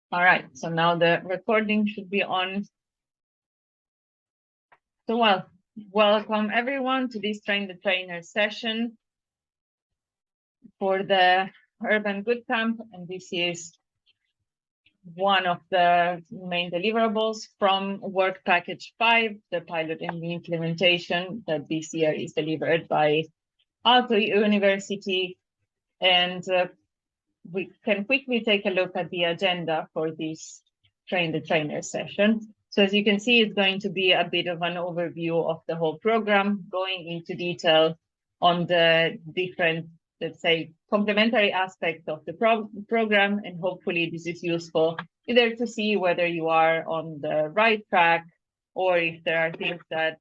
All right, so now the recording should be on. So, welcome everyone to this Train the Trainer session for the Urban GoodCamp, and this is one of the main deliverables from Work Package 5, the pilot and the implementation that this year is delivered by Aalto University. And we can quickly take a look at the agenda for this Train the Trainer session. So as you can see, it's going to be a bit of an overview of the whole program, going into detail on the different, let's say, complementary aspects of the program. And hopefully this is useful either to see whether you are on the right track or if there are things that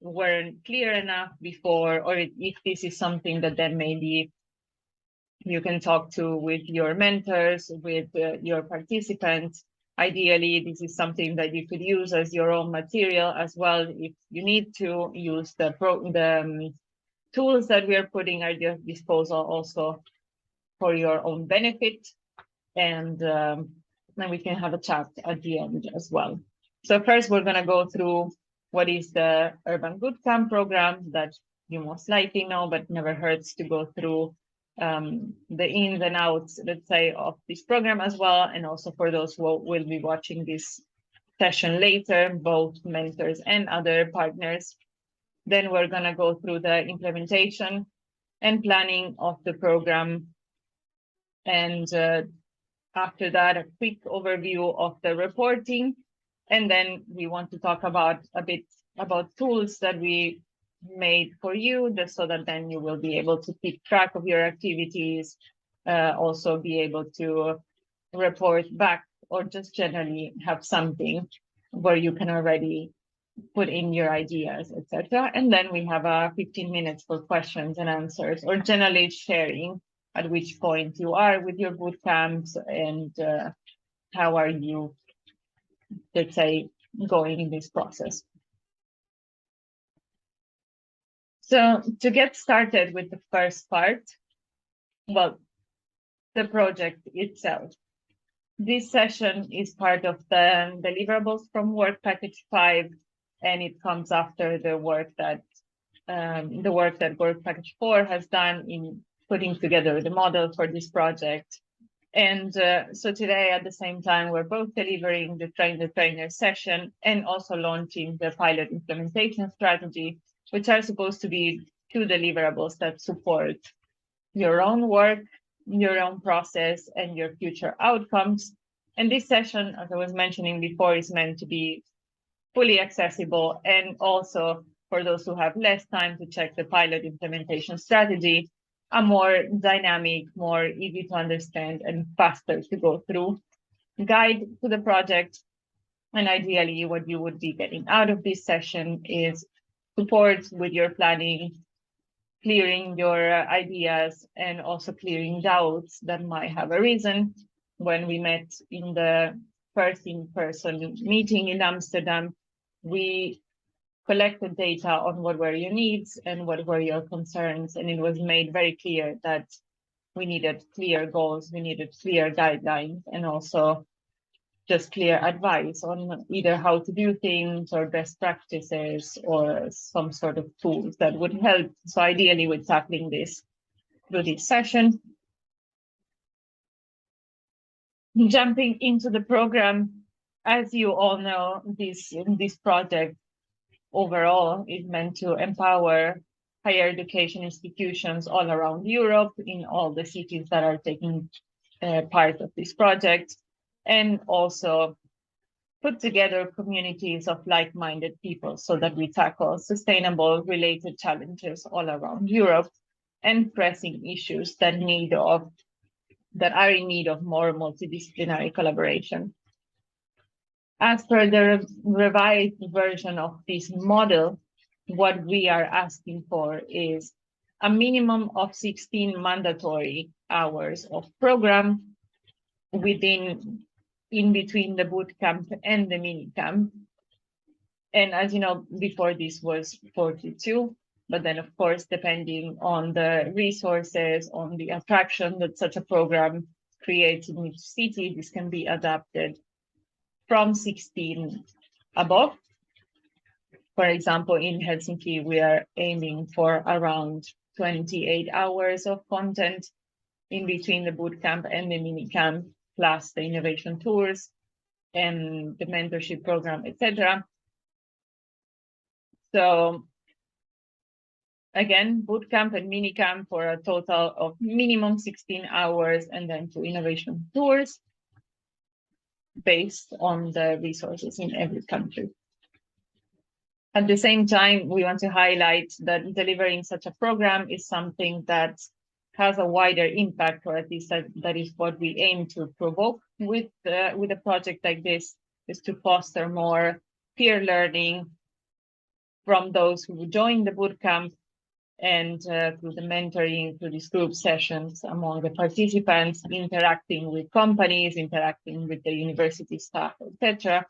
weren't clear enough before, or if this is something that then maybe you can talk to with your mentors, with your participants. Ideally, this is something that you could use as your own material as well. If you need to use the tools that we are putting at your disposal also for your own benefit. And then we can have a chat at the end as well. So first, we're going to go through what is the Urban GoodCamp program that you most likely know, but never hurts to go through the ins and outs, let's say, of this program as well. And also for those who will be watching this session later, both mentors and other partners. Then we're going to go through the implementation and planning of the program. And after that, a quick overview of the reporting. And then we want to talk about a bit about tools that we made for you, just so that then you will be able to keep track of your activities, also be able to report back, or just generally have something where you can already put in your ideas, etc. And then we have 15 minutes for questions and answers, or generally sharing at which point you are with your boot camps and how are you, let's say, going in this process. So to get started with the first part, well, the project itself. This session is part of the deliverables from Work Package 5, and it comes after the work that Work Package 4 has done in putting together the model for this project. And so today, at the same time, we're both delivering the Train the Trainer session and also launching the pilot implementation strategy, which are supposed to be two deliverables that support your own work, your own process, and your future outcomes. And this session, as I was mentioning before, is meant to be fully accessible, and also for those who have less time to check the pilot implementation strategy, a more dynamic, more easy to understand, and faster to go through guide to the project. And ideally, what you would be getting out of this session is support with your planning, clearing your ideas, and also clearing doubts that might have arisen. When we met in the first in-person meeting in Amsterdam, we collected data on what were your needs and what were your concerns, and it was made very clear that we needed clear goals, we needed clear guidelines, and also just clear advice on either how to do things or best practices or some sort of tools that would help. So ideally, with tackling this through this session. Jumping into the program, as you all know, this project overall is meant to empower higher education institutions all around Europe, in all the cities that are taking part of this project, and also put together communities of like-minded people so that we tackle sustainable related challenges all around Europe and pressing issues that are in need of more multidisciplinary collaboration. As per the revised version of this model, what we are asking for is a minimum of 16 mandatory hours of program in between the boot camp and the mini camp. And as you know, before this was 42, but then of course, depending on the resources, on the attraction that such a program created in each city. This can be adapted from 16 above. For example, in Helsinki, we are aiming for around 28 hours of content in between the bootcamp and the mini camp, plus the innovation tours and the mentorship program, etc. So again, bootcamp and mini camp for a total of minimum 16 hours, and then 2 innovation tours based on the resources in every country. At the same time, we want to highlight that delivering such a program is something that has a wider impact, or at least that is what we aim to provoke with a project like this, is to foster more peer learning from those who join the bootcamp, and through the mentoring, through these group sessions among the participants, interacting with companies, interacting with the university staff, etc.,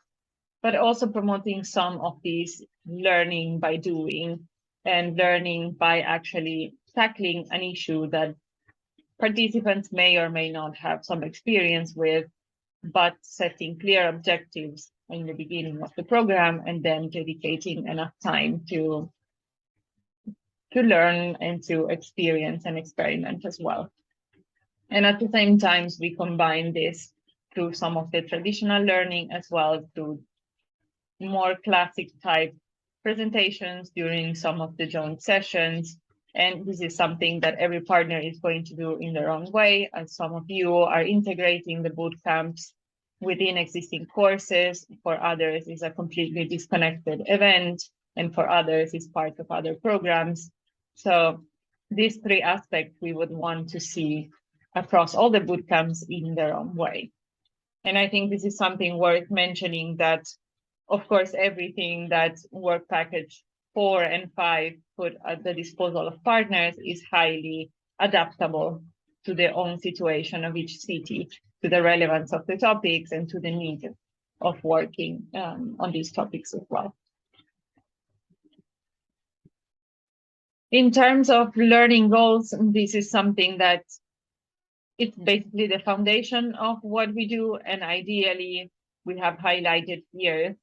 but also promoting some of these learning by doing and learning by actually tackling an issue that participants may or may not have some experience with, but setting clear objectives in the beginning of the program and then dedicating enough time to learn and to experience and experiment as well. And at the same time, we combine this through some of the traditional learning as well, through more classic type presentations during some of the joint sessions. And this is something that every partner is going to do in their own way. And some of you are integrating the boot camps within existing courses. For others, it's a completely disconnected event. And for others, it's part of other programs. So these 3 aspects we would want to see across all the boot camps in their own way. And I think this is something worth mentioning, that of course, everything that work package 4 and 5 put at the disposal of partners is highly adaptable to the own situation of each city, to the relevance of the topics, and to the need of working on these topics as well. In terms of learning goals, this is something that it's basically the foundation of what we do, and ideally we have highlighted here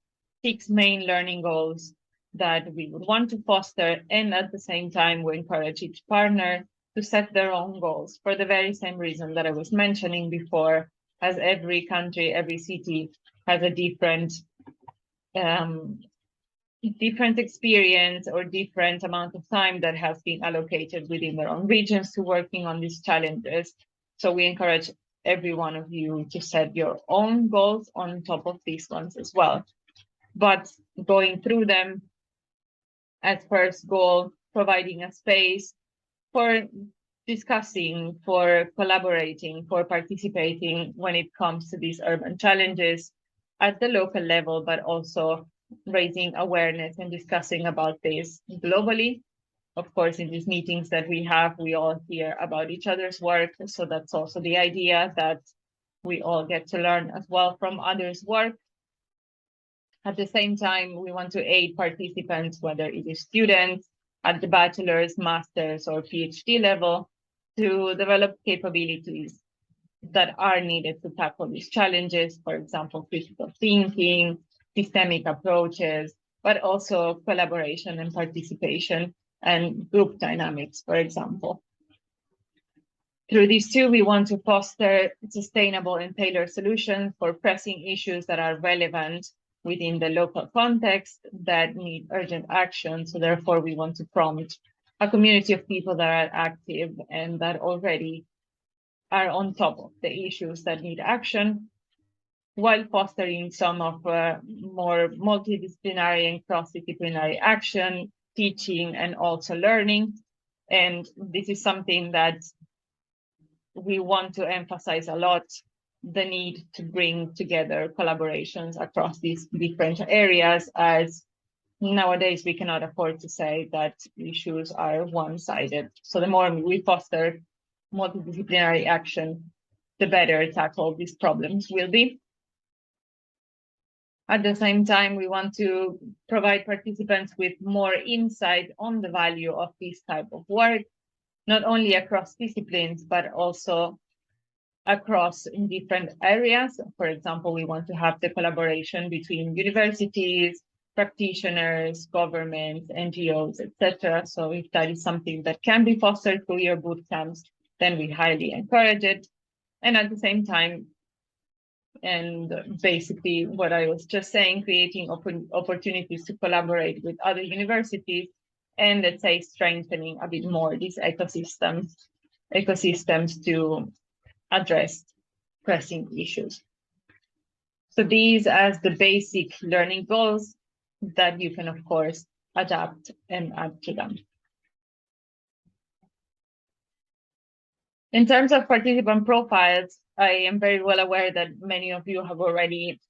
6 main learning goals that we would want to foster, and at the same time we encourage each partner to set their own goals for the very same reason that I was mentioning before, as every country, every city has a different experience or different amount of time that has been allocated within their own regions to working on these challenges. So we encourage every one of you to set your own goals on top of these ones as well. But going through them, as first goal, providing a space for discussing, for collaborating, for participating when it comes to these urban challenges at the local level, but also raising awareness and discussing about this globally. Of course, in these meetings that we have, we all hear about each other's work. So that's also the idea, that we all get to learn as well from others' work. At the same time, we want to aid participants, whether it is students at the bachelor's, master's, or PhD level, to develop capabilities that are needed to tackle these challenges. For example, critical thinking, systemic approaches, but also collaboration and participation and group dynamics, for example. Through these 2, we want to foster sustainable and tailored solutions for pressing issues that are relevant within the local context that need urgent action. So therefore, we want to prompt a community of people that are active and that already are on top of the issues that need action, while fostering some of more multidisciplinary and cross-disciplinary action, teaching, and also learning. And this is something that we want to emphasize a lot, the need to bring together collaborations across these different areas, as nowadays we cannot afford to say that issues are one-sided. So the more we foster multidisciplinary action, the better tackle these problems will be. At the same time, we want to provide participants with more insight on the value of this type of work, not only across disciplines, but also across in different areas. For example, we want to have the collaboration between universities, practitioners, governments, NGOs, etc. So if that is something that can be fostered through your boot camps, then we highly encourage it. And at the same time, and basically what I was just saying, creating opportunities to collaborate with other universities and, let's say, strengthening a bit more these ecosystems to address pressing issues. So these as the basic learning goals that you can, of course, adapt and add to them. In terms of participant profiles, I am very well aware that many of you have already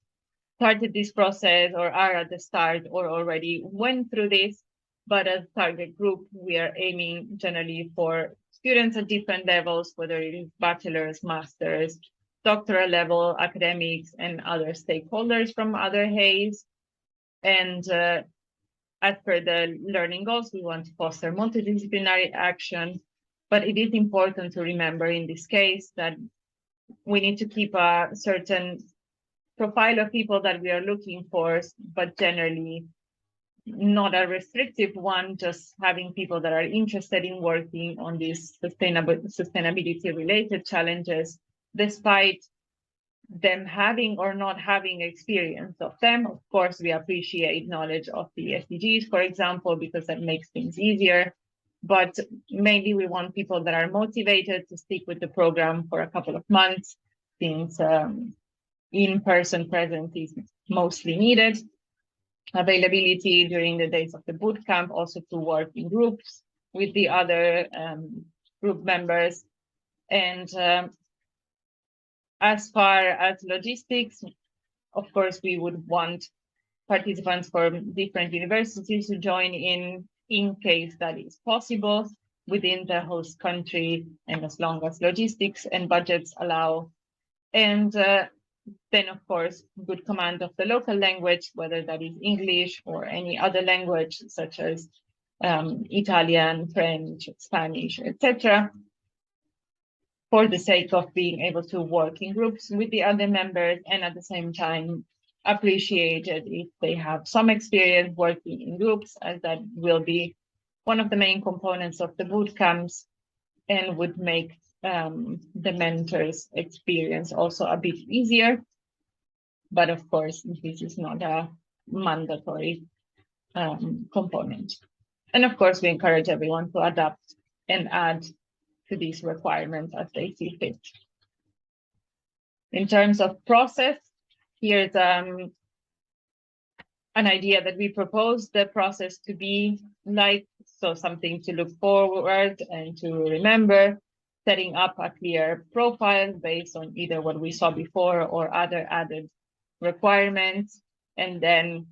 started this process or are at the start or already went through this. But as target group, we are aiming generally for students at different levels, whether it is bachelor's, master's, doctoral level, academics, and other stakeholders from other HAYs. And as per the learning goals, we want to foster multidisciplinary action. But it is important to remember in this case that we need to keep a certain profile of people that we are looking for, but generally not a restrictive one, just having people that are interested in working on these sustainability related challenges, despite them having or not having experience of them. Of course, we appreciate knowledge of the SDGs, for example, because that makes things easier. But mainly we want people that are motivated to stick with the program for a couple of months, since in-person presence is mostly needed. Availability during the days of the bootcamp, also to work in groups with the other group members. And as far as logistics, of course, we would want participants from different universities to join in case that is possible within the host country, and as long as logistics and budgets allow. And then, of course, good command of the local language, whether that is English or any other language, such as Italian, French, Spanish, etc., for the sake of being able to work in groups with the other members, and at the same time appreciated if they have some experience working in groups, as that will be one of the main components of the boot camps and would make the mentor's experience also a bit easier. But of course, this is not a mandatory component. And of course, we encourage everyone to adapt and add to these requirements as they see fit. In terms of process, here's an idea that we propose the process to be like, so something to look forward and to remember, setting up a clear profile based on either what we saw before or other added requirements, and then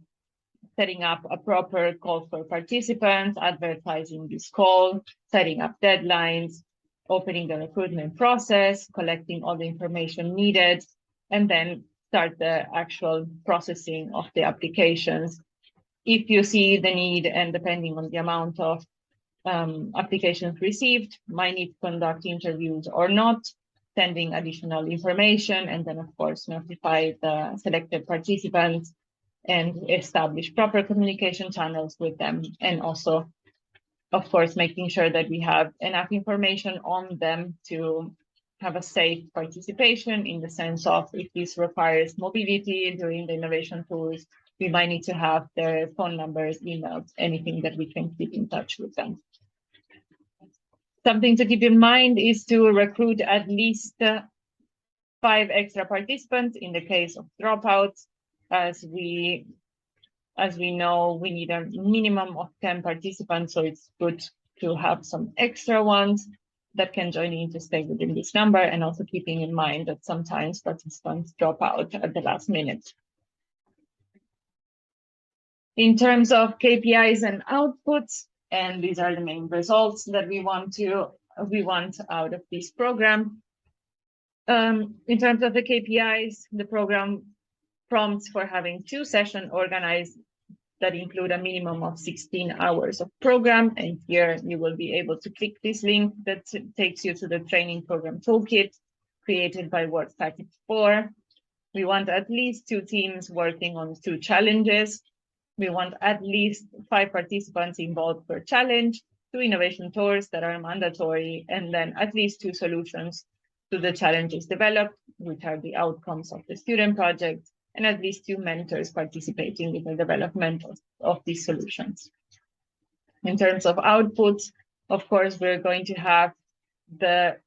setting up a proper call for participants, advertising this call, setting up deadlines, opening the recruitment process, collecting all the information needed, and then start the actual processing of the applications. If you see the need, and depending on the amount of applications received, might need to conduct interviews or not, sending additional information, and then, of course, notify the selected participants and establish proper communication channels with them. And also, of course, making sure that we have enough information on them to have a safe participation, in the sense of if this requires mobility during the innovation tools, we might need to have their phone numbers, emails, anything that we can keep in touch with them. Something to keep in mind is to recruit at least 5 extra participants in the case of dropouts. As we know, we need a minimum of 10 participants, so it's good to have some extra ones that can join in to stay within this number, and also keeping in mind that sometimes participants drop out at the last minute. In terms of KPIs and outputs, and these are the main results that we want out of this program. In terms of the KPIs, the program prompts for having 2 sessions organized that include a minimum of 16 hours of program. And here you will be able to click this link that takes you to the training program toolkit, created by work package 4. We want at least 2 teams working on 2 challenges. We want at least 5 participants involved per challenge, 2 innovation tours that are mandatory, and then at least 2 solutions to the challenges developed, which are the outcomes of the student project, and at least 2 mentors participating in the development of these solutions. In terms of outputs, of course, we're going to have the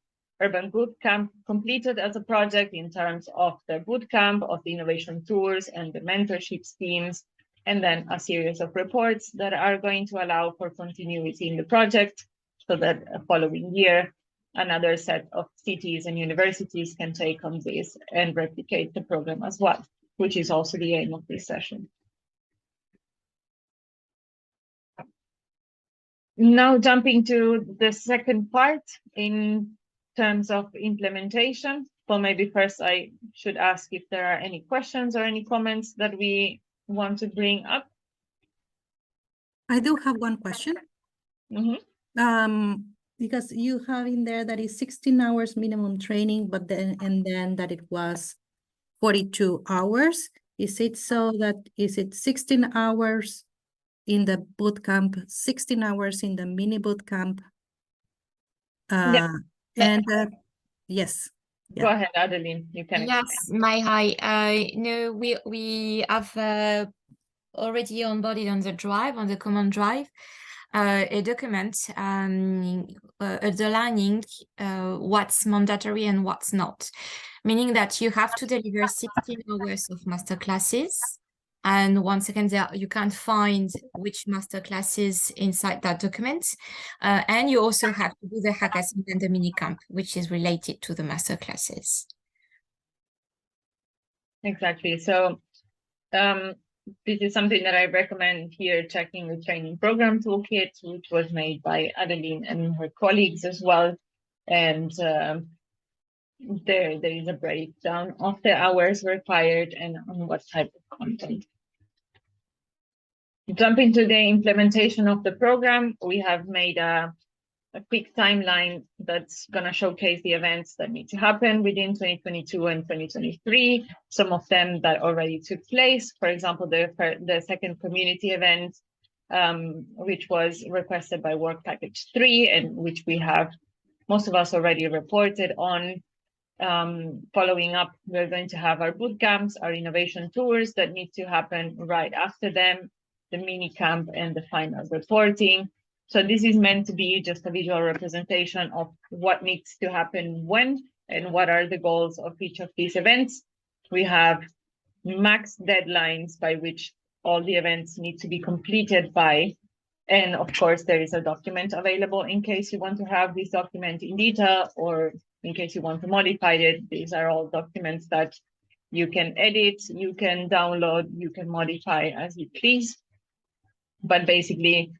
Urban GoodCamp completed as a project in terms of the bootcamp, of the innovation tours and the mentorship schemes, and then a series of reports that are going to allow for continuity in the project so that following year, another set of cities and universities can take on this and replicate the program as well, which is also the aim of this session. Now jumping to the second part in terms of implementation. Well, maybe first I should ask if there are any questions or any comments that we want to bring up. I do have one question. Because you have in there that is 16 hours minimum training, but then that it was 42 hours. Is it so that is it 16 hours in the boot camp, 16 hours in the mini boot camp? Yeah. And yes. Go ahead, Adeline. You can. Yes, hi. No, we have already onboarded on the drive, on the command drive, a document underlining what's mandatory and what's not, meaning that you have to deliver 16 hours of masterclasses. And once again, you can't find which masterclasses inside that document. And you also have to do the hackathon and the mini camp, which is related to the masterclasses. Exactly. So this is something that I recommend here, checking the training program toolkit, which was made by Adeline and her colleagues as well. And there is a breakdown of the hours required and on what type of content. Jumping to the implementation of the program, we have made a quick timeline that's going to showcase the events that need to happen within 2022 and 2023. Some of them that already took place. For example, the second community event, which was requested by Work Package 3, and which we have most of us already reported on. Following up, we're going to have our boot camps, our innovation tours that need to happen right after them, the mini camp and the final reporting. So this is meant to be just a visual representation of what needs to happen when and what are the goals of each of these events. We have max deadlines by which all the events need to be completed by. And of course, there is a document available in case you want to have this document in detail or in case you want to modify it. These are all documents that you can edit, you can download, you can modify as you please. But basically,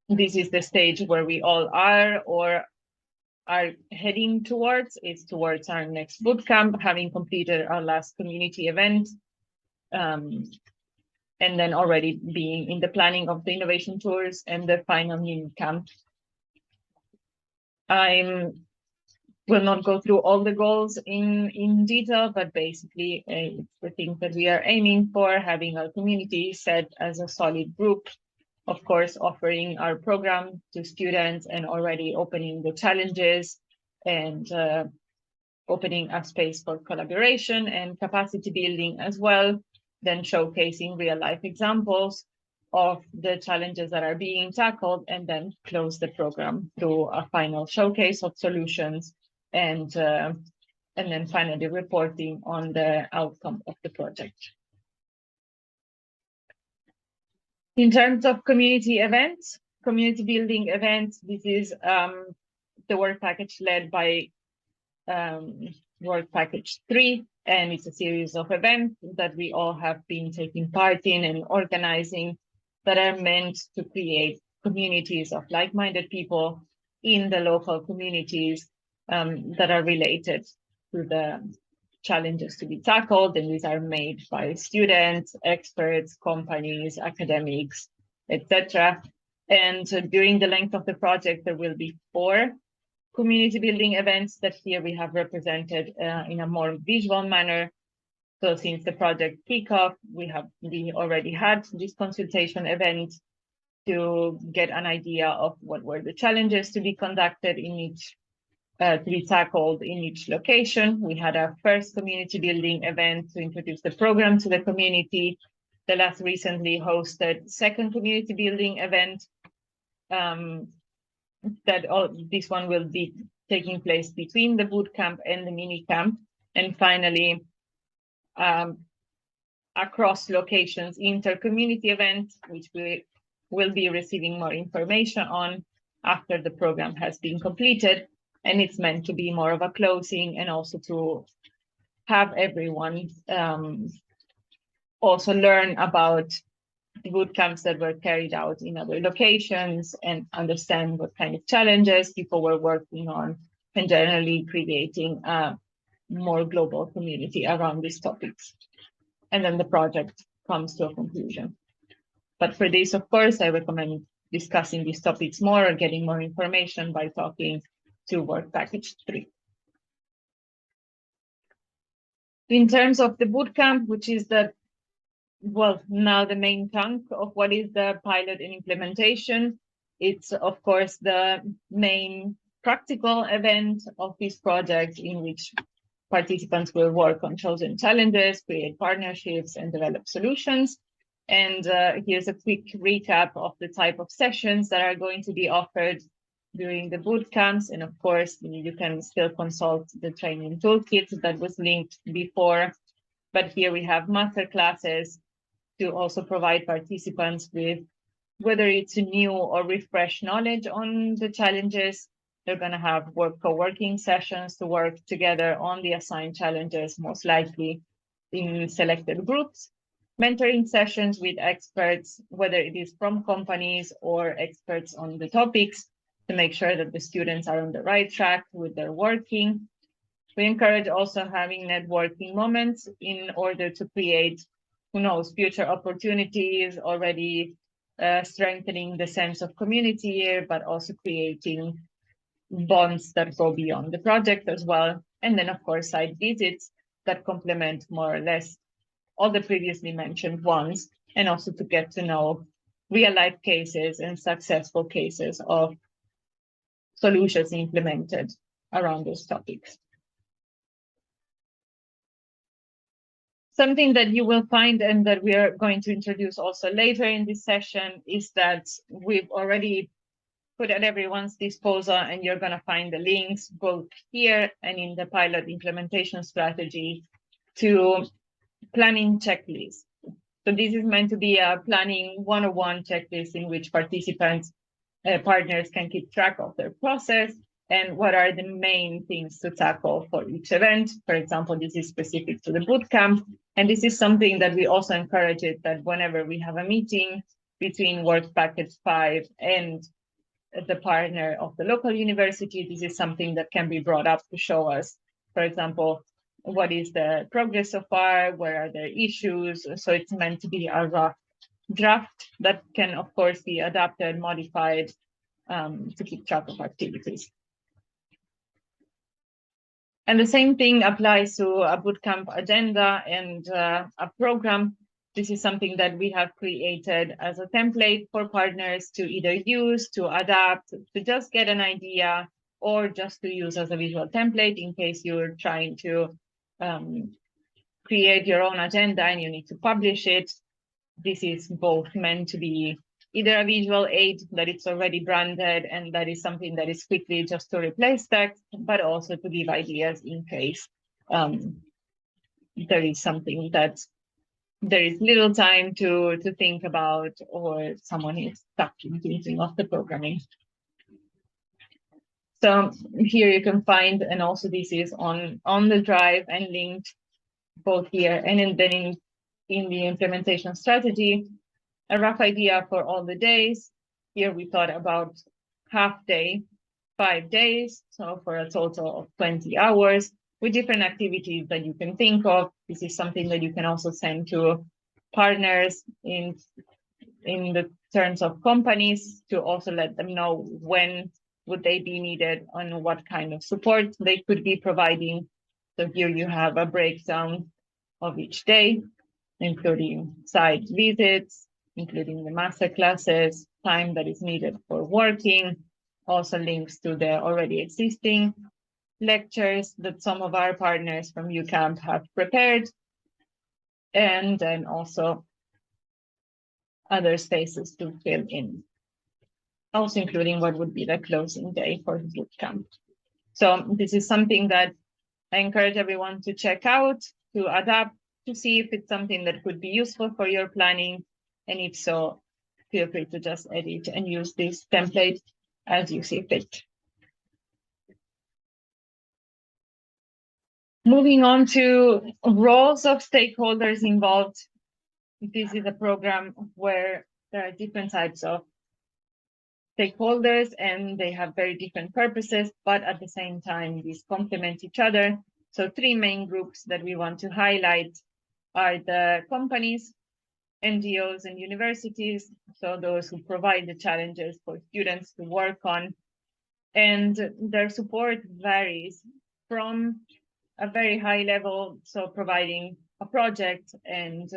this is the stage where we all are or are heading towards. It's towards our next bootcamp, having completed our last community event, and then already being in the planning of the innovation tours and the final mini camp. I will not go through all the goals in detail, but basically it's the things that we are aiming for, having our community set as a solid group. Of course, offering our program to students and already opening the challenges and opening a space for collaboration and capacity building as well. Then showcasing real life examples of the challenges that are being tackled, and then close the program through a final showcase of solutions and then finally reporting on the outcome of the project. In terms of community events, community building events, this is the work package led by Work Package 3, and it's a series of events that we all have been taking part in and organizing that are meant to create communities of like-minded people in the local communities that are related to the challenges to be tackled, and these are made by students, experts, companies, academics, etc. And during the length of the project, there will be 4 community building events that here we have represented in a more visual manner. So since the project kickoff, we already had this consultation event to get an idea of what were the challenges to be conducted in each, to be tackled in each location. We had our first community building event to introduce the program to the community. The last recently hosted second community building event. This one will be taking place between the boot camp and the mini camp. And finally, across locations, inter-community event, which we will be receiving more information on after the program has been completed. And it's meant to be more of a closing and also to have everyone also learn about the boot camps that were carried out in other locations and understand what kind of challenges people were working on and generally creating a more global community around these topics. And then the project comes to a conclusion. But for this, of course, I recommend discussing these topics more or getting more information by talking to work package 3. In terms of the bootcamp, which is now the main chunk of what is the pilot and implementation, it's of course the main practical event of this project in which participants will work on chosen challenges, create partnerships, and develop solutions. And here's a quick recap of the type of sessions that are going to be offered during the boot camps. And of course, you can still consult the training toolkit that was linked before. But here we have master classes to also provide participants with whether it's a new or refreshed knowledge on the challenges. They're going to have co-working sessions to work together on the assigned challenges, most likely in selected groups. Mentoring sessions with experts, whether it is from companies or experts on the topics, to make sure that the students are on the right track with their working. We encourage also having networking moments in order to create, future opportunities, already strengthening the sense of community here, but also creating bonds that go beyond the project as well. And then, of course, site visits that complement more or less all the previously mentioned ones, and also to get to know real-life cases and successful cases of solutions implemented around those topics. Something that you will find and that we are going to introduce also later in this session is that we've already put at everyone's disposal, and you're going to find the links both here and in the pilot implementation strategy to planning checklist. So this is meant to be a planning 101 checklist in which participants, partners can keep track of their process and what are the main things to tackle for each event. For example, this is specific to the bootcamp. And this is something that we also encourage it, that whenever we have a meeting between Work Package 5 and the partner of the local university, this is something that can be brought up to show us, for example, what is the progress so far, where are there issues. So it's meant to be a rough draft that can, of course, be adapted, modified to keep track of activities. And the same thing applies to a bootcamp agenda and a program. This is something that we have created as a template for partners to either use, to adapt, to just get an idea, or just to use as a visual template in case you're trying to create your own agenda and you need to publish it. This is both meant to be either a visual aid that it's already branded and that is something that is quickly just to replace text, but also to give ideas in case there is something that there is little time to think about, or someone is stuck in thinking of the programming. So here you can find, and also this is on the drive and linked both here and then in the implementation strategy, a rough idea for all the days. Here we thought about half day, 5 days, so for a total of 20 hours with different activities that you can think of. This is something that you can also send to partners in the terms of companies to also let them know when would they be needed, on what kind of support they could be providing. So here you have a breakdown of each day, including site visits, including the master classes, time that is needed for working, also links to the already existing lectures that some of our partners from UCamp have prepared, and then also other spaces to fill in, also including what would be the closing day for the bootcamp. So this is something that I encourage everyone to check out, to adapt, to see if it's something that could be useful for your planning. And if so, feel free to just edit and use this template as you see fit. Moving on to roles of stakeholders involved. This is a program where there are different types of stakeholders and they have very different purposes, but at the same time, these complement each other. So 3 main groups that we want to highlight are the companies, NGOs, and universities. So those who provide the challenges for students to work on. And their support varies from a very high level, so providing a project and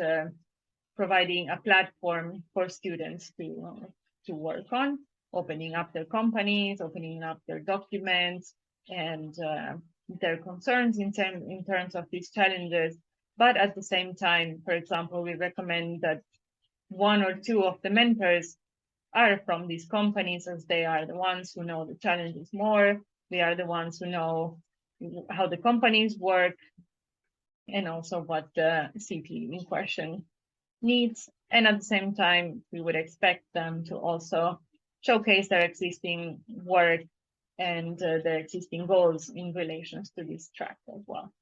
providing a platform for students to work on, opening up their companies, opening up their documents, and their concerns in terms of these challenges. But at the same time, for example, we recommend that 1 or 2 of the mentors are from these companies, as they are the ones who know the challenges more. They are the ones who know how the companies work and also what the city in question needs. And at the same time, we would expect them to also showcase their existing work and their existing goals in relation to this track as well.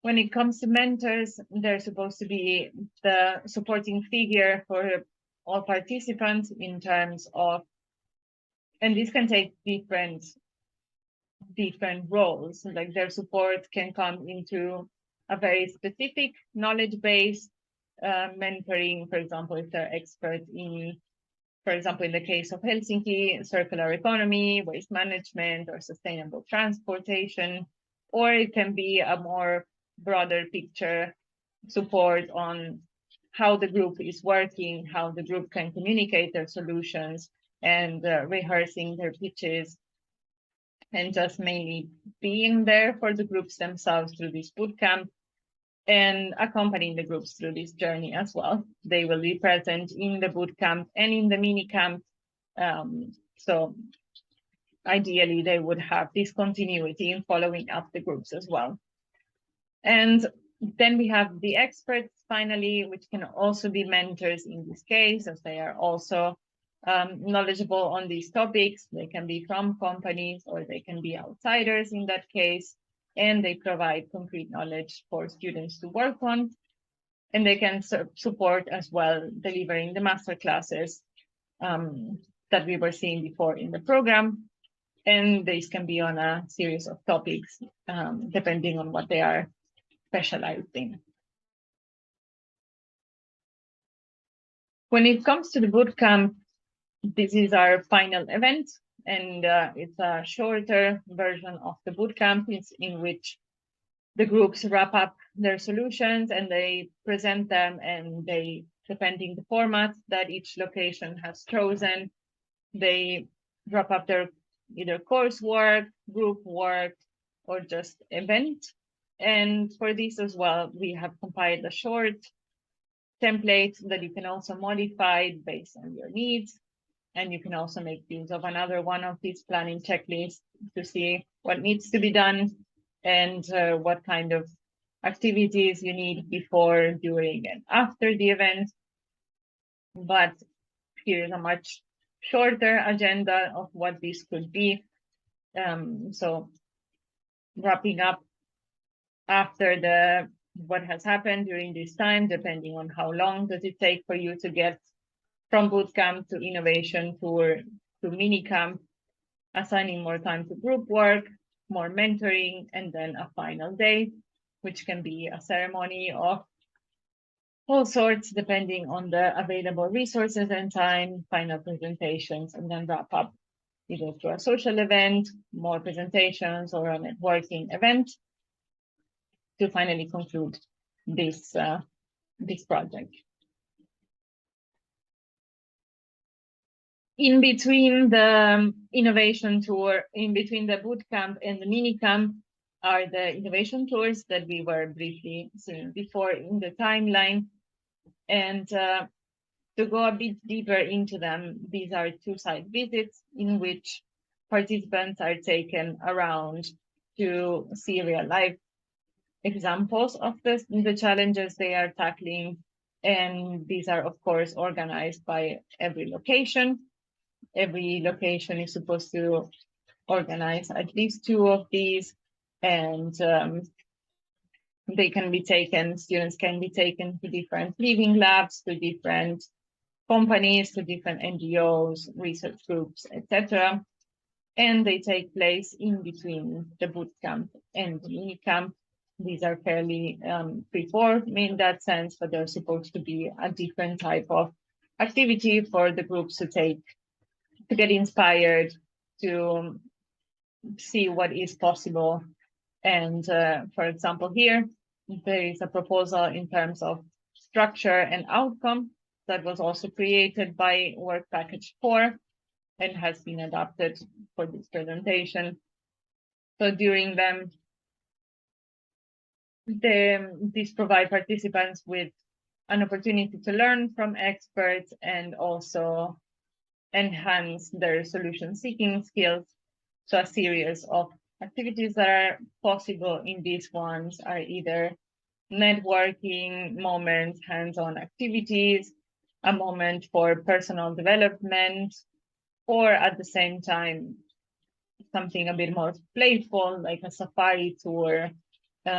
When it comes to mentors, they're supposed to be the supporting figure for all participants in terms of, and this can take different roles, like their support can come into a very specific knowledge base, mentoring, for example, if they're expert in, for example, in the case of Helsinki, circular economy, waste management, or sustainable transportation, or it can be a more broader picture support on how the group is working, how the group can communicate their solutions, and rehearsing their pitches, and just mainly being there for the groups themselves through this bootcamp and accompanying the groups through this journey as well. They will be present in the bootcamp and in the mini camp. So ideally, they would have this continuity in following up the groups as well. And then we have the experts, finally, which can also be mentors in this case, as they are also knowledgeable on these topics. They can be from companies or they can be outsiders in that case, and they provide concrete knowledge for students to work on. And they can support as well delivering the master classes that we were seeing before in the program. And these can be on a series of topics, depending on what they are specialized in. When it comes to the bootcamp, this is our final event, and it's a shorter version of the bootcamp in which the groups wrap up their solutions and they present them, and they, depending the format that each location has chosen, they wrap up their either coursework, group work, or just event. And for this as well, we have compiled a short template that you can also modify based on your needs. And you can also make use of another one of these planning checklists to see what needs to be done and what kind of activities you need before, during, and after the event. But here's a much shorter agenda of what this could be. So wrapping up after what has happened during this time, depending on how long does it take for you to get from bootcamp to innovation tour to minicamp, assigning more time to group work, more mentoring, and then a final day, which can be a ceremony of all sorts, depending on the available resources and time, final presentations, and then wrap up either through a social event, more presentations, or a networking event to finally conclude this, this project. In between the innovation tour, in between the boot camp and the mini camp, are the innovation tours that we were briefly seeing before in the timeline. And to go a bit deeper into them, these are 2 site visits in which participants are taken around to see real life examples of the challenges they are tackling. And these are, of course, organized by every location. Every location is supposed to organize at least 2 of these, and they can be taken, students can be taken to different living labs, to different companies, to different NGOs, research groups, etc. And they take place in between the boot camp and the mini camp. These are fairly free-form in that sense, but they're supposed to be a different type of activity for the groups to take, to get inspired, to see what is possible. And for example, here, there is a proposal in terms of structure and outcome that was also created by Work Package 4 and has been adopted for this presentation. So during them, these provide participants with an opportunity to learn from experts and also enhance their solution-seeking skills. So a series of activities that are possible in these ones are either networking moments, hands-on activities, a moment for personal development, or at the same time, something a bit more playful, like a safari tour,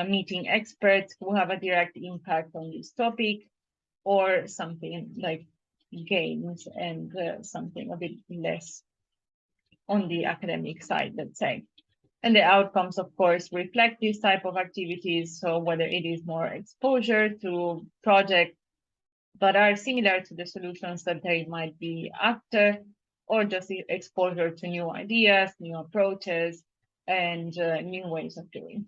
meeting experts who have a direct impact on this topic, or something like games and something a bit less on the academic side, let's say. And the outcomes, of course, reflect these type of activities. So whether it is more exposure to projects that are similar to the solutions that they might be after, or just the exposure to new ideas, new approaches, and new ways of doing.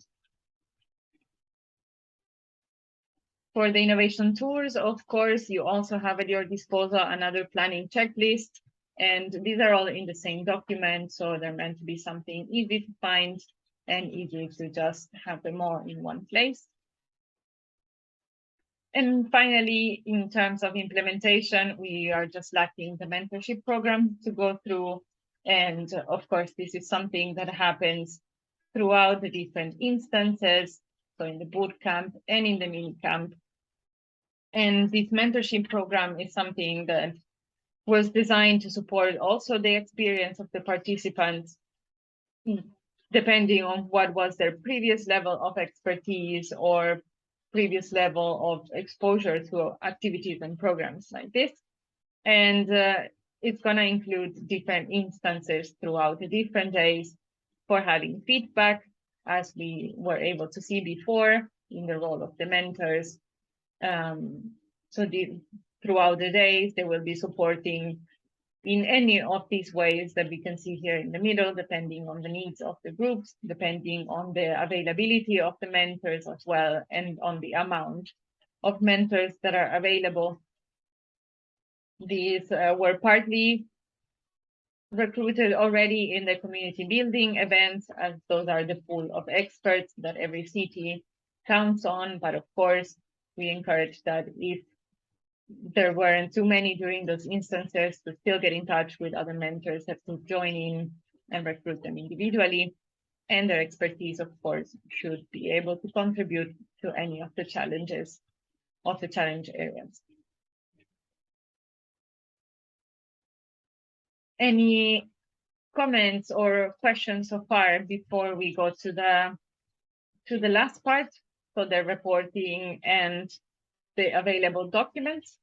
For the innovation tours, of course, you also have at your disposal another planning checklist, and these are all in the same document, so they're meant to be something easy to find and easy to just have them all in one place. And finally, in terms of implementation, we are just lacking the mentorship program to go through. And of course, this is something that happens throughout the different instances, so in the boot camp and in the mini camp. And this mentorship program is something that was designed to support also the experience of the participants, depending on what was their previous level of expertise or previous level of exposure to activities and programs like this. And it's going to include different instances throughout the different days for having feedback, as we were able to see before in the role of the mentors. Throughout the days, they will be supporting in any of these ways that we can see here in the middle, depending on the needs of the groups, depending on the availability of the mentors as well, and on the amount of mentors that are available. These were partly recruited already in the community building events, as those are the pool of experts that every city counts on. But of course, we encourage that if there weren't too many during those instances, to still get in touch with other mentors that could join in and recruit them individually. And their expertise, of course, should be able to contribute to any of the challenges of the challenge areas. Any comments or questions so far before we go to the last part, so the reporting and the available documents?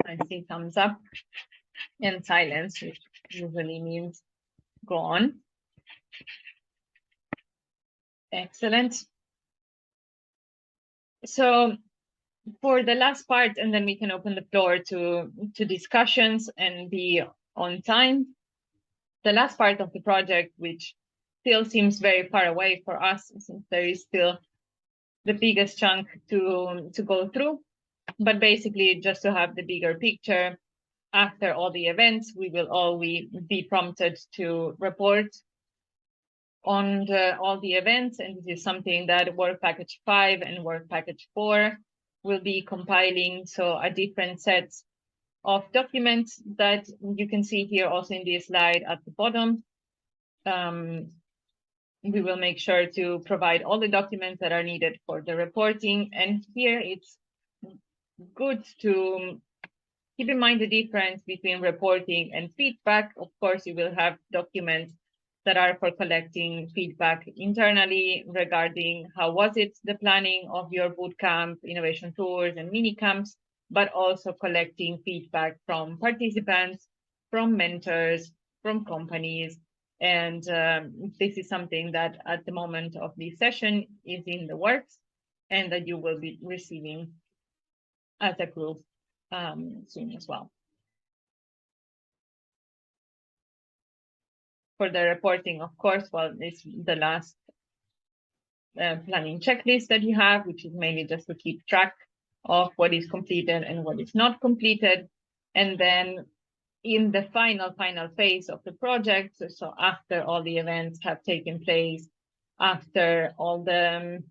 I see thumbs up and silence, which usually means go on. Excellent. So for the last part, and then we can open the floor to discussions and be on time. The last part of the project, which still seems very far away for us, since there is still the biggest chunk to go through, but basically just to have the bigger picture. After all the events, we will all be prompted to report on all the events, and this is something that Work Package 5 and Work Package 4 will be compiling, so a different sets of documents that you can see here also in this slide at the bottom. We will make sure to provide all the documents that are needed for the reporting, and here it's good to keep in mind the difference between reporting and feedback. Of course, you will have documents that are for collecting feedback internally regarding how was it the planning of your bootcamp, innovation tours, and mini camps, but also collecting feedback from participants, from mentors, from companies. And this is something that at the moment of this session is in the works and that you will be receiving as a group soon as well. For the reporting, of course, well, it's the last planning checklist that you have, which is mainly just to keep track of what is completed and what is not completed. And then in the final phase of the project, so after all the events have taken place, after all the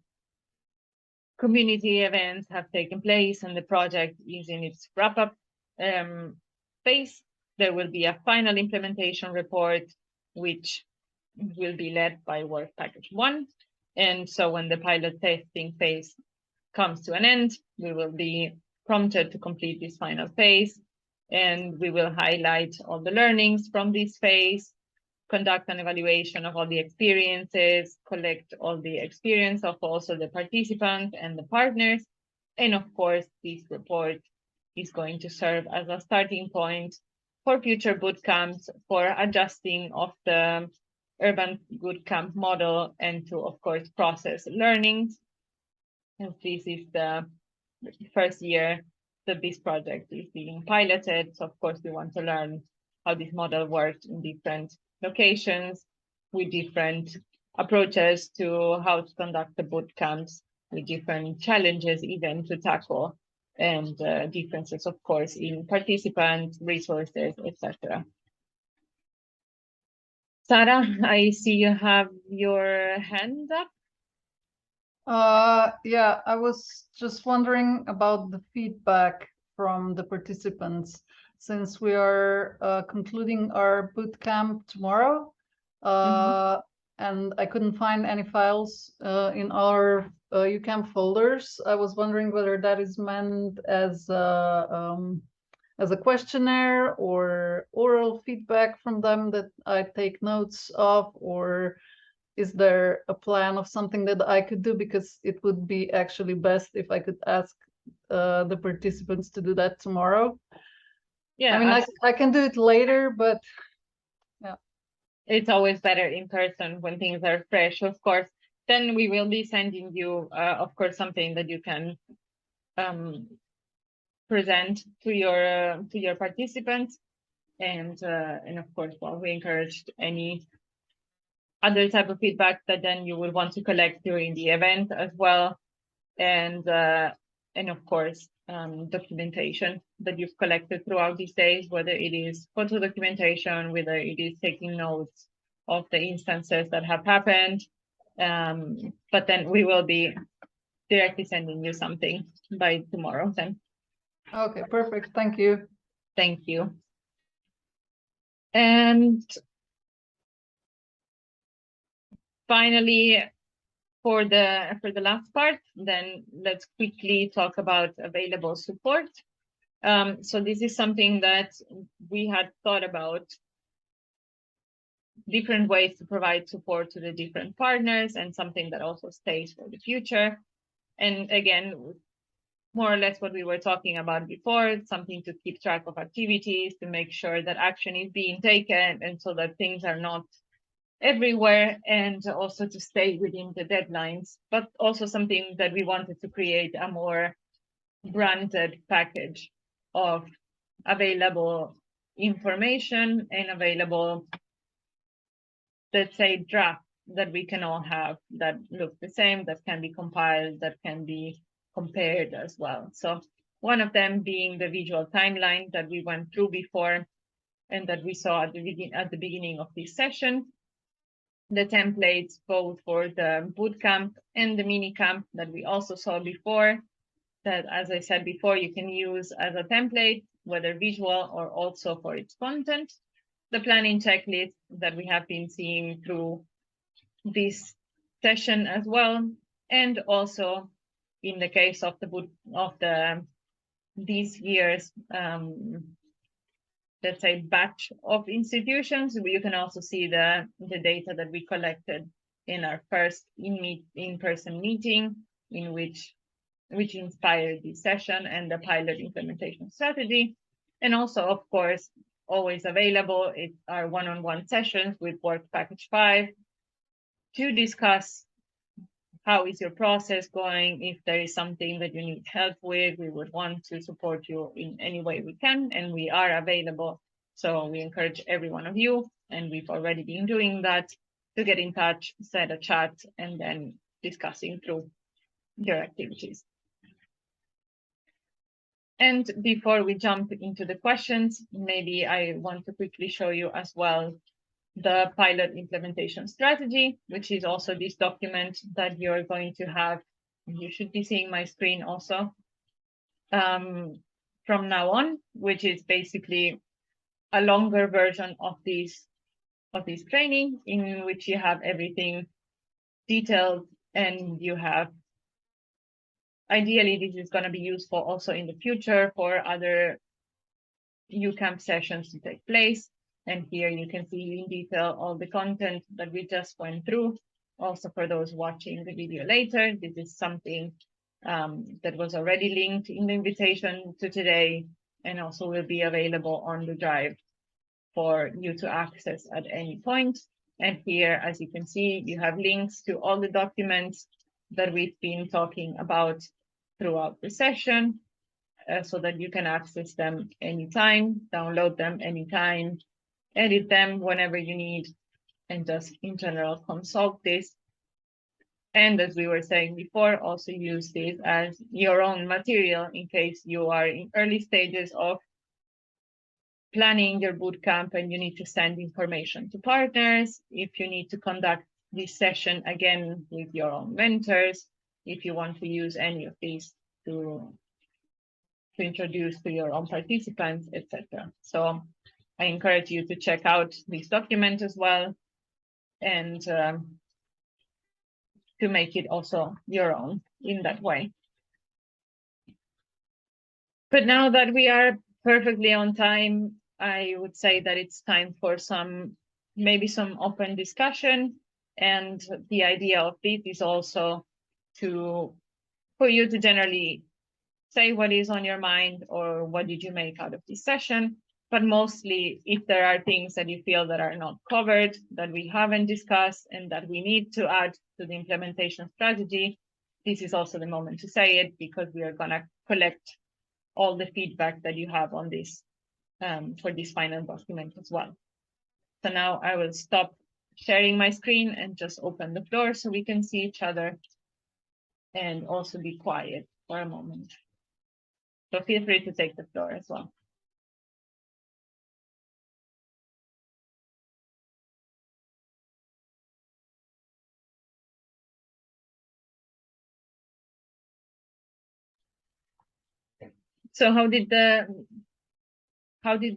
community events have taken place and the project is in its wrap-up phase, there will be a final implementation report, which will be led by Work Package 1. And so when the pilot testing phase comes to an end, we will be prompted to complete this final phase, and we will highlight all the learnings from this phase, conduct an evaluation of all the experiences, collect all the experience of also the participants and the partners. And of course, this report is going to serve as a starting point for future bootcamps, for adjusting of the Urban GoodCamp model, and to, of course, process learnings. And this is the first year that this project is being piloted. So of course, we want to learn how this model works in different locations with different approaches to how to conduct the bootcamps, with different challenges even to tackle, and differences, of course, in participants, resources, etc. Saara, I see you have your hand up. Yeah, I was just wondering about the feedback from the participants, since we are concluding our bootcamp tomorrow, and I couldn't find any files in our UCamp folders. I was wondering whether that is meant as a questionnaire or oral feedback from them that I take notes of, or is there a plan of something that I could do? Because it would be actually best if I could ask the participants to do that tomorrow. Yeah, I mean, I can do it later, but yeah. It's always better in person when things are fresh, of course. Then we will be sending you, of course, something that you can present to your participants, and of course, well, we encouraged any other type of feedback that then you would want to collect during the event as well, and of course, documentation that you've collected throughout these days, whether it is photo documentation, whether it is taking notes of the instances that have happened, but then we will be directly sending you something by tomorrow then. Okay, perfect. Thank you. Thank you. And finally, for the last part, then let's quickly talk about available support. So this is something that we had thought about, different ways to provide support to the different partners, and something that also stays for the future. And again, more or less what we were talking about before, something to keep track of activities, to make sure that action is being taken, and so that things are not everywhere, and also to stay within the deadlines, but also something that we wanted to create a more branded package of available information and available, let's say, draft that we can all have that look the same, that can be compiled, that can be compared as well. So one of them being the visual timeline that we went through before and that we saw at the beginning of this session. The templates both for the bootcamp and the mini camp that we also saw before, that, as I said before, you can use as a template, whether visual or also for its content. The planning checklist that we have been seeing through this session as well, and also in the case of this year's let's say batch of institutions, you can also see the data that we collected in our first in-person meeting, in which inspired this session and the pilot implementation strategy. And also, of course, always available, it's our one-on-one sessions with Work Package 5 to discuss how is your process going. If there is something that you need help with, we would want to support you in any way we can, and we are available. So we encourage every one of you, and we've already been doing that, to get in touch, set a chat, and then discussing through your activities. And before we jump into the questions, maybe I want to quickly show you as well the pilot implementation strategy, which is also this document that you're going to have. You should be seeing my screen also from now on, which is basically a longer version of this training, in which you have everything detailed, and you have, ideally, this is going to be useful also in the future for other UCamp sessions to take place. And here you can see in detail all the content that we just went through. Also, for those watching the video later, this is something that was already linked in the invitation to today, and also will be available on the drive for you to access at any point. And here, as you can see, you have links to all the documents that we've been talking about throughout the session, so that you can access them anytime, download them anytime, edit them whenever you need, and just in general consult this. And as we were saying before, also use this as your own material in case you are in early stages of planning your bootcamp and you need to send information to partners, if you need to conduct this session again with your own mentors, if you want to use any of these to introduce to your own participants, etc. So I encourage you to check out this document as well, and to make it also your own in that way. But now that we are perfectly on time, I would say that it's time for maybe some open discussion. And the idea of this is also for you to generally say what is on your mind, or what did you make out of this session. But mostly, if there are things that you feel that are not covered, that we haven't discussed, and that we need to add to the implementation strategy, this is also the moment to say it, because we are going to collect all the feedback that you have on this for this final document as well. So now I will stop sharing my screen and just open the floor so we can see each other, and also be quiet for a moment. So feel free to take the floor as well. So how did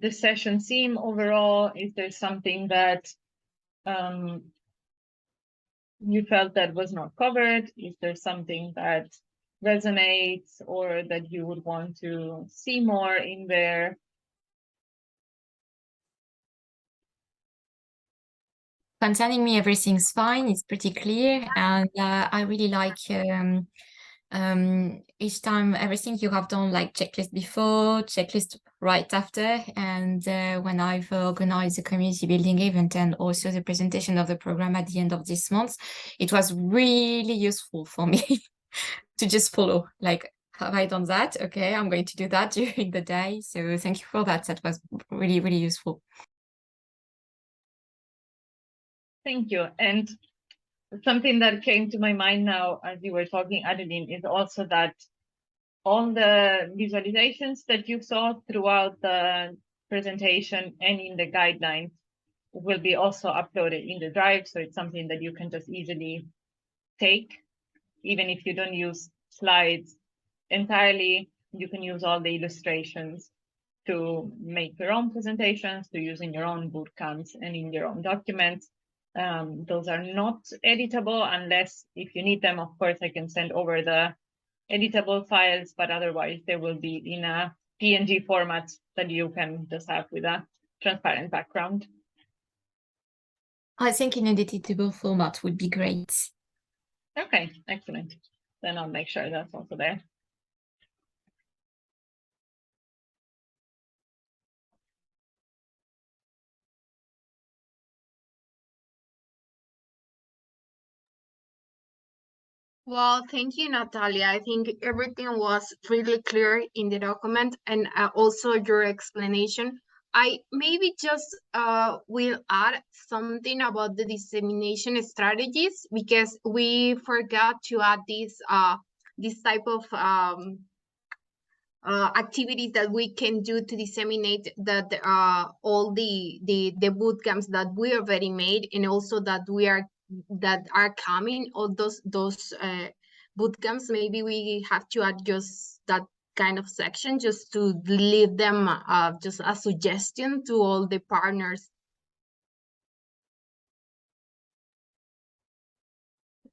the session seem overall? Is there something that you felt that was not covered? Is there something that resonates, or that you would want to see more in there? Concerning me, everything's fine. It's pretty clear, and I really like each time everything you have done, like checklist before, checklist right after, and when I've organized the community building event and also the presentation of the program at the end of this month, it was really useful for me to just follow, like have I done that? Okay, I'm going to do that during the day. So thank you for that. That was really, really useful. Thank you. And something that came to my mind now as you were talking, Adeline, is also that all the visualizations that you saw throughout the presentation and in the guidelines will be also uploaded in the drive. So it's something that you can just easily take, even if you don't use slides entirely, you can use all the illustrations to make your own presentations, to use in your own boot camps and in your own documents. Those are not editable unless if you need them, of course, I can send over the editable files, but otherwise they will be in a PNG format that you can just have with a transparent background. I think an editable format would be great. Okay, excellent. Then I'll make sure that's also there. Well, thank you, Natalia. I think everything was really clear in the document and also your explanation. I maybe just will add something about the dissemination strategies because we forgot to add this type of activities that we can do to disseminate that all the boot camps that we already made and also that are coming, all those boot camps. Maybe we have to add just that kind of section just to leave them just a suggestion to all the partners.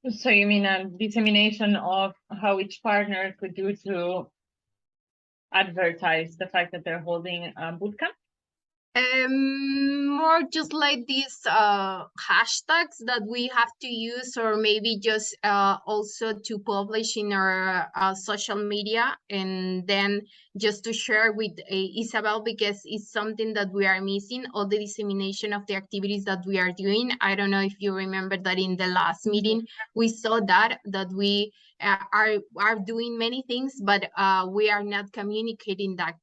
So you mean a dissemination of how each partner could do to advertise the fact that they're holding a bootcamp? More just like these hashtags that we have to use, or maybe just also to publish in our social media, and then just to share with Isabel, because it's something that we are missing, all the dissemination of the activities that we are doing. I don't know if you remember that in the last meeting we saw that we are doing many things, but we are not communicating that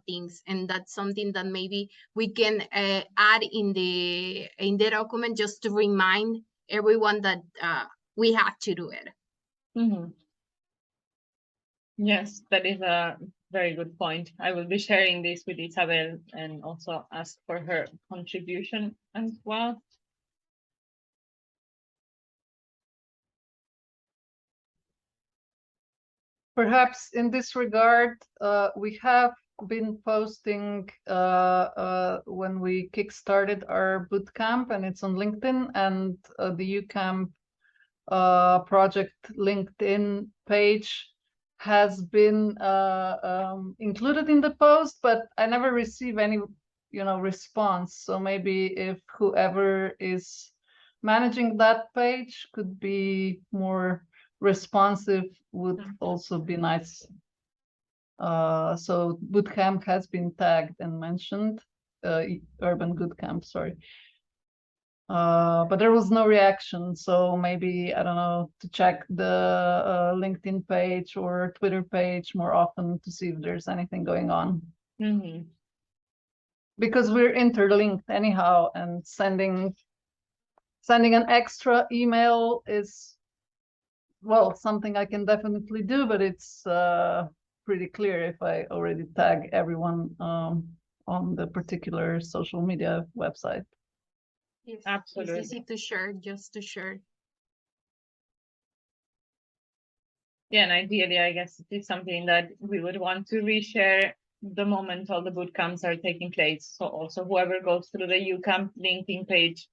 things, and that's something that maybe we can add in the document just to remind everyone that we have to do it. Mm-hmm. Yes, that is a very good point. I will be sharing this with Isabel and also ask for her contribution as well. Perhaps in this regard, we have been posting when we kickstarted our bootcamp, and it's on LinkedIn, and the UCamp project LinkedIn page has been included in the post, but I never receive any, response. So maybe if whoever is managing that page could be more responsive, would also be nice. So bootcamp has been tagged and mentioned, Urban GoodCamp, sorry. But there was no reaction, so maybe, I don't know, to check the LinkedIn page or Twitter page more often to see if there's anything going on. Mm-hmm. Because we're interlinked anyhow, and sending an extra email is, well, something I can definitely do, but it's pretty clear if I already tag everyone on the particular social media website. Yes, Absolutely. it's easy to share, just to share. Yeah, and ideally, I guess it is something that we would want to reshare the moment all the bootcamps are taking place. So also whoever goes through the UCamp LinkedIn page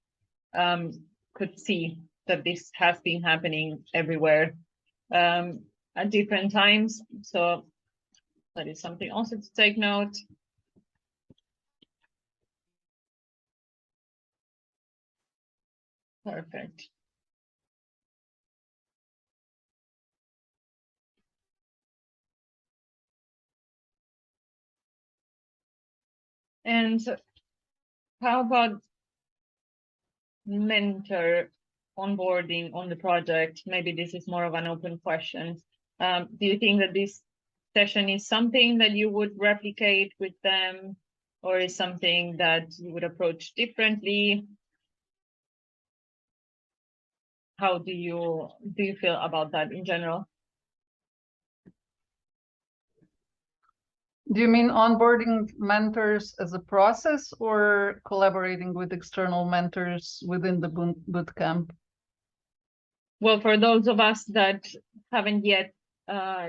could see that this has been happening everywhere at different times. So that is something also to take note. Perfect. And how about mentor onboarding on the project? Maybe this is more of an open question. Do you think that this session is something that you would replicate with them, or is something that you would approach differently? How do you feel about that in general? Do you mean onboarding mentors as a process or collaborating with external mentors within the bootcamp? Well, for those of us that haven't yet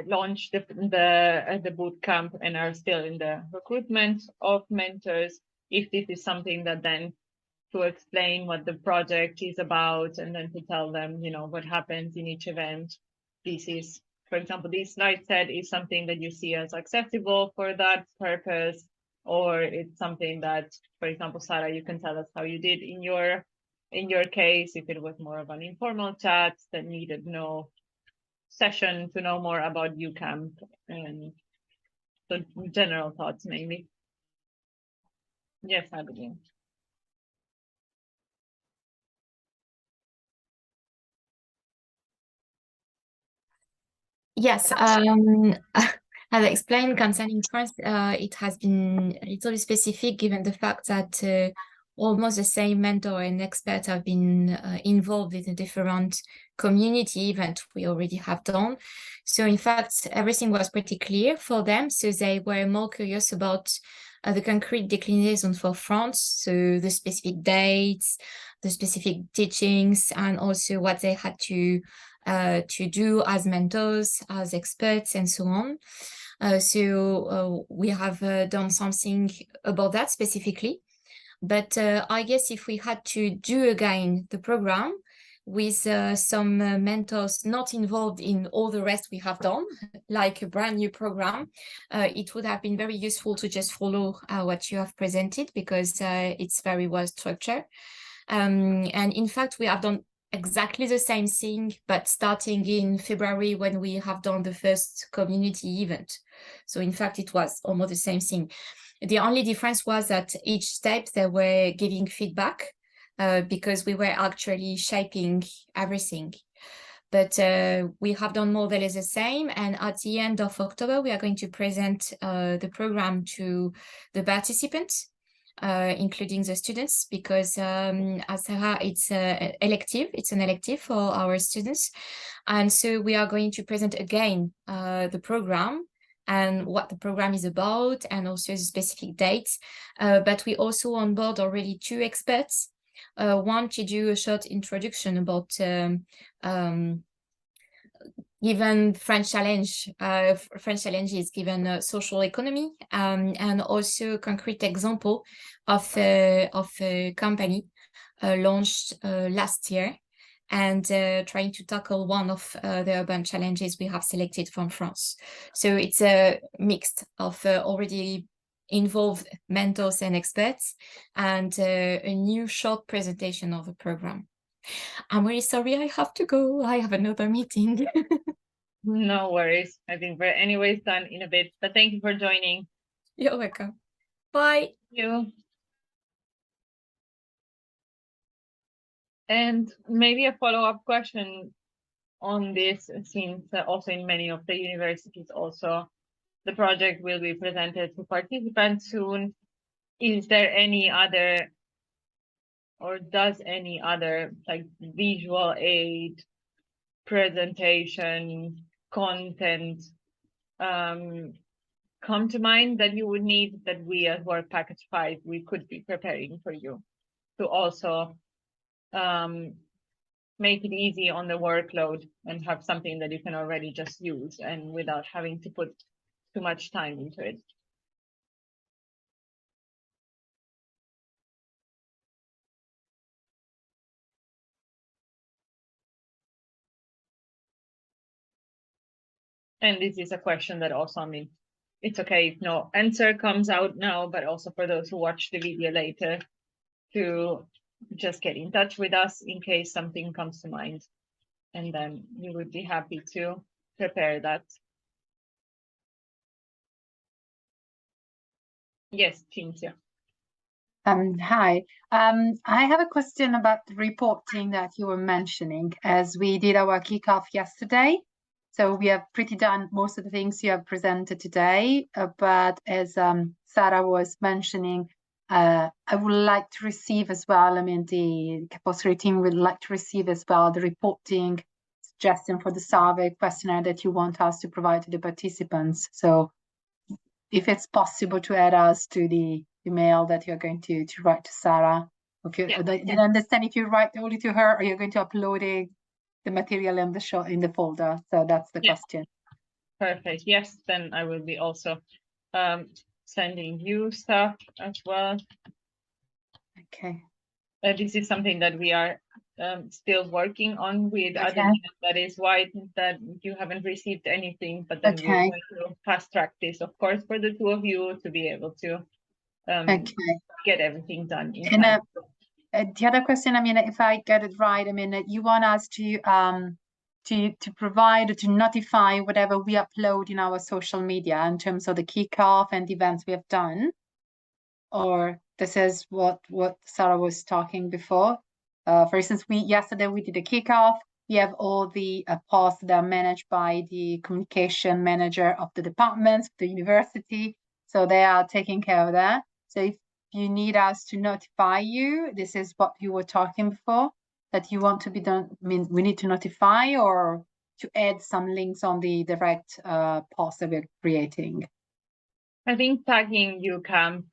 launched the bootcamp and are still in the recruitment of mentors, if this is something that then to explain what the project is about and then to tell them, you know, what happens in each event. This is, for example, this slide set is something that you see as accessible for that purpose, or it's something that, for example, Saara, you can tell us how you did in your case, if it was more of an informal chat that needed no session to know more about UCamp, and so general thoughts maybe. Yes, I believe. Yes, as I explained concerning France, it has been a little bit specific given the fact that almost the same mentor and expert have been involved in the different community event we already have done. So in fact, everything was pretty clear for them. So they were more curious about the concrete declination for France, so the specific dates, the specific teachings, and also what they had to do as mentors, as experts, and so on. So we have done something about that specifically. But I guess if we had to do again the program with some mentors not involved in all the rest we have done, like a brand new program, it would have been very useful to just follow what you have presented, because it's very well structured. And in fact, we have done exactly the same thing, but starting in February when we have done the first community event. So in fact, it was almost the same thing. The only difference was that each step they were giving feedback because we were actually shaping everything. But we have done more or less the same. And at the end of October, we are going to present the program to the participants, including the students, because as Saara, it's elective. It's an elective for our students. And so we are going to present again the program and what the program is about, and also the specific dates. But we also onboard already 2 experts. One to do a short introduction about given French challenges given social economy, and also concrete example of a company launched last year, and trying to tackle one of the urban challenges we have selected from France. So it's a mix of already involved mentors and experts, and a new short presentation of the program. I'm really sorry, I have to go. I have another meeting. No worries. I think we're anyways done in a bit, but thank you for joining. You're welcome. Bye. Thank you. And maybe a follow-up question on this, since also in many of the universities also the project will be presented to participants soon. Is there any other, or does any other, like visual aid, presentation, content come to mind that you would need, that we as Work Package 5 we could be preparing for you to also make it easy on the workload and have something that you can already just use and without having to put too much time into it? And this is a question that also, I mean, it's okay if no answer comes out now, but also for those who watch the video later, to just get in touch with us in case something comes to mind. And then we would be happy to prepare that. Yes, Cinzia. Hi. I have a question about the reporting that you were mentioning, as we did our kickoff yesterday. So we have pretty done most of the things you have presented today, but as Saara was mentioning, I would like to receive as well, I mean, the compulsory team would like to receive as well the reporting suggestion for the survey questionnaire that you want us to provide to the participants. So if it's possible to add us to the email that you're going to write to Saara. Okay, Yeah. did I understand if you write only to her, or you're going to upload the material in the folder? So that's the Yeah. question. Perfect. Yes, then I will be also sending you stuff as well. Okay. This is something that we are still working on with Okay. Adelina. That is why that you haven't received anything, but then we're Okay. going to fast track this, of course, for the two of you to be able to Okay. get everything done in And time. the other question, I mean, if I get it right, I mean, you want us to provide or to notify whatever we upload in our social media in terms of the kickoff and the events we have done, or this is what Saara was talking before. For instance, yesterday we did a kickoff. We have all the posts that are managed by the communication manager of the departments, the university, so they are taking care of that. So if you need us to notify you, this is what you were talking before, that you want to be done, I mean, we need to notify or to add some links on the direct post that we're creating. I think tagging UCamp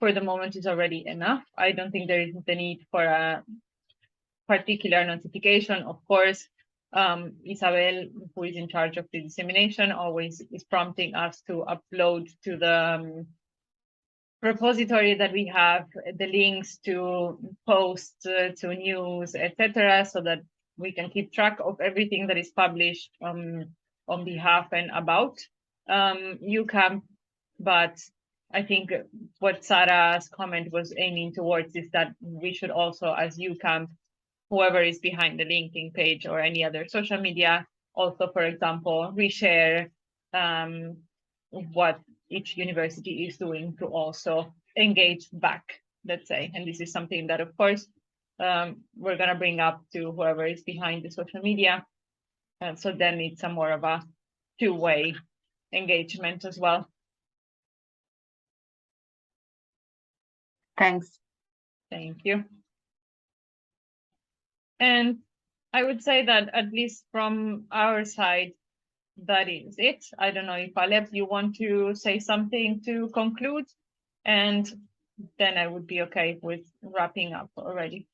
for the moment is already enough. I don't think there is the need for a particular notification. Of course, Isabel, who is in charge of the dissemination, always is prompting us to upload to the repository that we have the links to posts, to news, etc., so that we can keep track of everything that is published on behalf and about UCamp. But I think what Saara's comment was aiming towards is that we should also, as UCamp, whoever is behind the linking page or any other social media, also, for example, reshare what each university is doing to also engage back, let's say. And this is something that, of course, we're going to bring up to whoever is behind the social media. And so then it's a more of a two-way engagement as well. Thanks. Thank you. And I would say that at least from our side, that is it. I don't know if Alep, you want to say something to conclude, and then I would be okay with wrapping up already.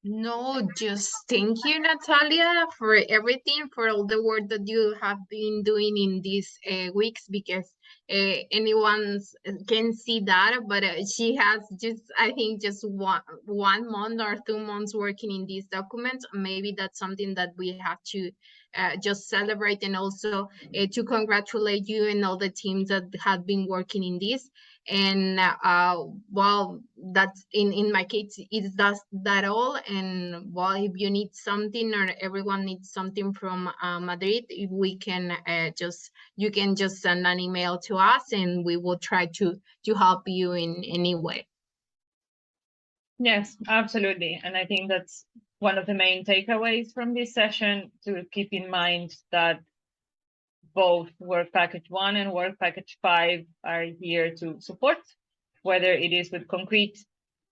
No, just thank you, Natalia, for everything, for all the work that you have been doing in these weeks, because anyone can see that, but she has just, I think, just one month or 2 months working in these documents. Maybe that's something that we have to just celebrate, and also to congratulate you and all the teams that have been working in this. And well, that's in my case, it does that all. And well, if you need something or everyone needs something from Madrid, we can you can just send an email to us, and we will try to help you in any way. Yes, absolutely. And I think that's one of the main takeaways from this session, to keep in mind that both Work Package 1 and Work Package 5 are here to support, whether it is with concrete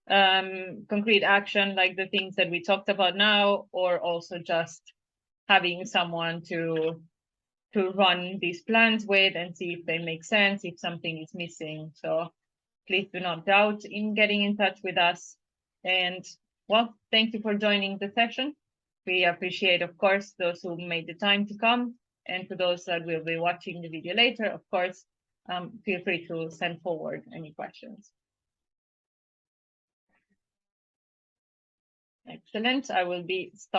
action like the things that we talked about now, or also just having someone to run these plans with and see if they make sense, if something is missing. So please do not doubt in getting in touch with us. And well, thank you for joining the session. We appreciate, of course, those who made the time to come. And to those that will be watching the video later, of course, feel free to send forward any questions. Excellent. I will be starting.